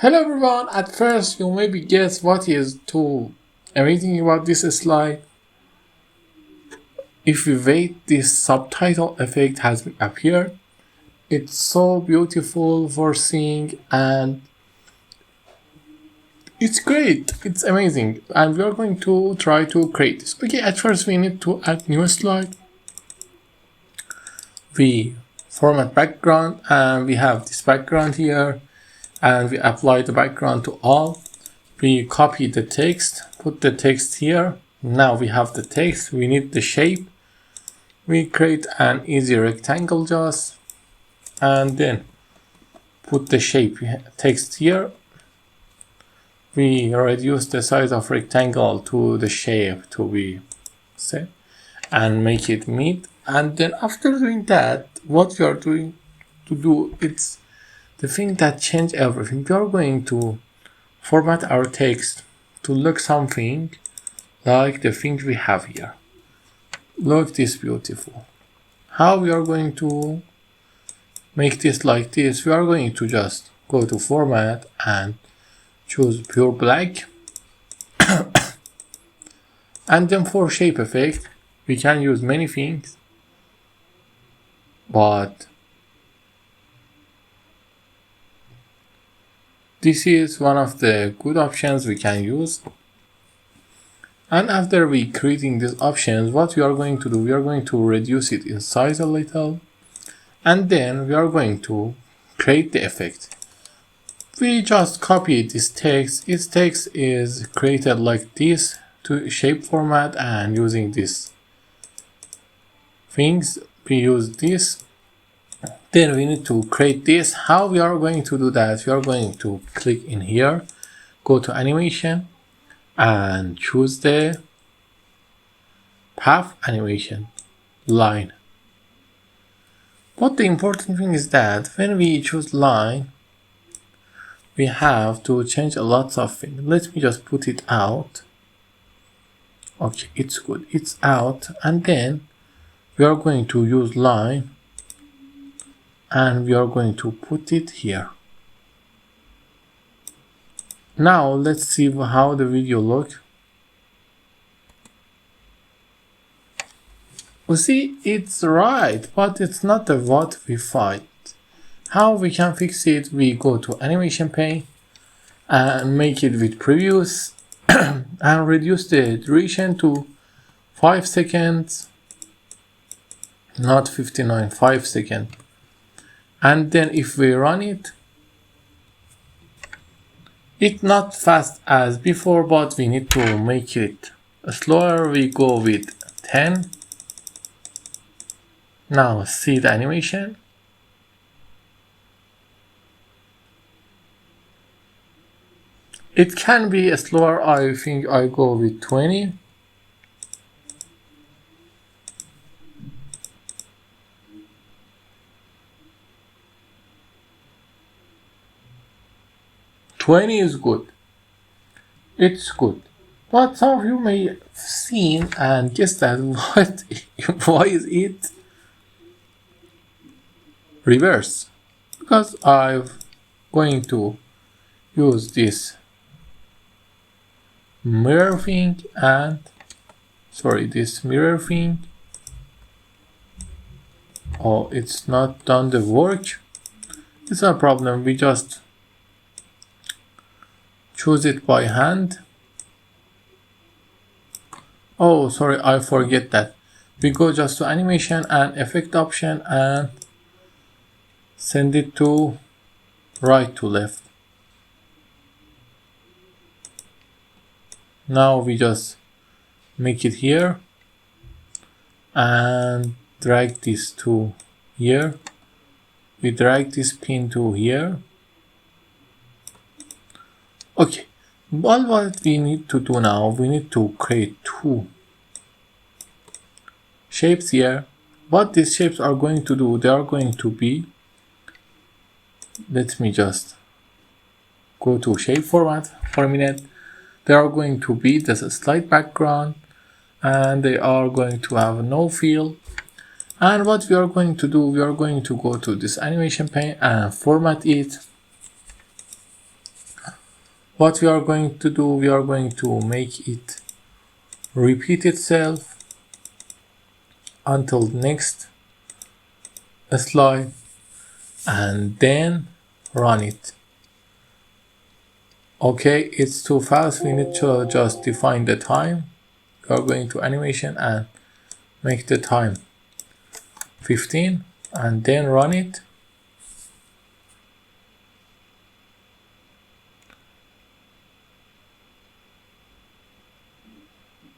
Hello everyone, at first you maybe guess what is too amazing about this slide. If we wait, this subtitle effect has appeared. It's so beautiful for seeing and it's great, it's amazing, and we are going to try to create this. Okay, at first we need to add new slide. We format background and we have this background here. And we apply the background to all. We copy the text, put the text here. Now we have the text, we need the shape. We create an easy rectangle just, and then put the shape text here. We reduce the size of rectangle to the shape to be set and make it mid. And then after doing that, what we are doing to do, it's the thing that change everything. We are going to format our text to look something like the thing we have here. Look this beautiful. How we are going to make this like this? We are going to just go to format and choose pure black. And then for shape effect, we can use many things, but this is one of the good options we can use. And after we creating these options, what we are going to do, we are going to reduce it in size a little, and then we are going to create the effect. We just copy this text. Its text is created like this to shape format, and using these things, we use this. Then we need to create this. How we are going to do that? We are going to click in here, go to animation and choose the path animation line. But the important thing is that when we choose line, we have to change a lot of things. Let me just put it out. Okay, it's good. It's out. And then we are going to use line. And we are going to put it here. Now let's see how the video looks. You see, it's right, but it's not what we find. How we can fix it? We go to animation pane and make it with previews and reduce the duration to 5 seconds, not 59, 5 seconds. And then if we run it, it's not fast as before, but we need to make it slower. We go with 10. Now see the animation. It can be slower. I think I go with 20. $20 is good. It's good. But some of you may have seen and guess that why is it reverse? Because I'm going to use this mirror thing and this mirror thing. Oh, it's not done the work. It's no problem. We just choose it by hand. Oh, sorry, I forget that. We go just to animation and effect option and send it to right to left. Now we just make it here and drag this to here. We drag this pin to here. Okay, well, what we need to do now, we need to create two shapes here. What these shapes are going to do, they are going to be, let me just go to shape format for a minute. They are going to be this slide background and they are going to have no fill. And what we are going to do, we are going to go to this animation pane and format it What we are going to do, we are going to make it repeat itself until next slide and then run it. Okay, it's too fast. We need to just define the time. We are going to animation and make the time 15 and then run it.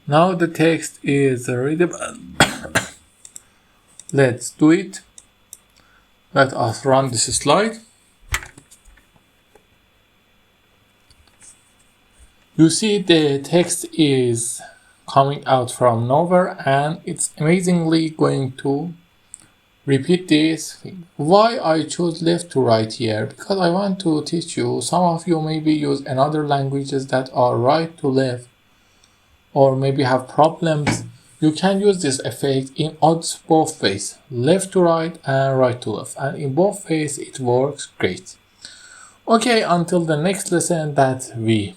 Now the text is readable. Let's do it. Let us run this slide. You see the text is coming out from nowhere and it's amazingly going to repeat this. Why I chose left to right here? Because I want to teach you, some of you maybe use another languages that are right to left or maybe have problems. You can use this effect in both ways, left to right and right to left, and in both ways it works great. Okay, until the next lesson that we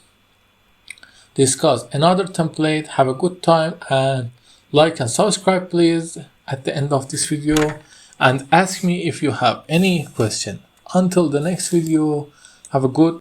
discuss another template, have a good time and like and subscribe please at the end of this video and ask me if you have any question. Until the next video, have a good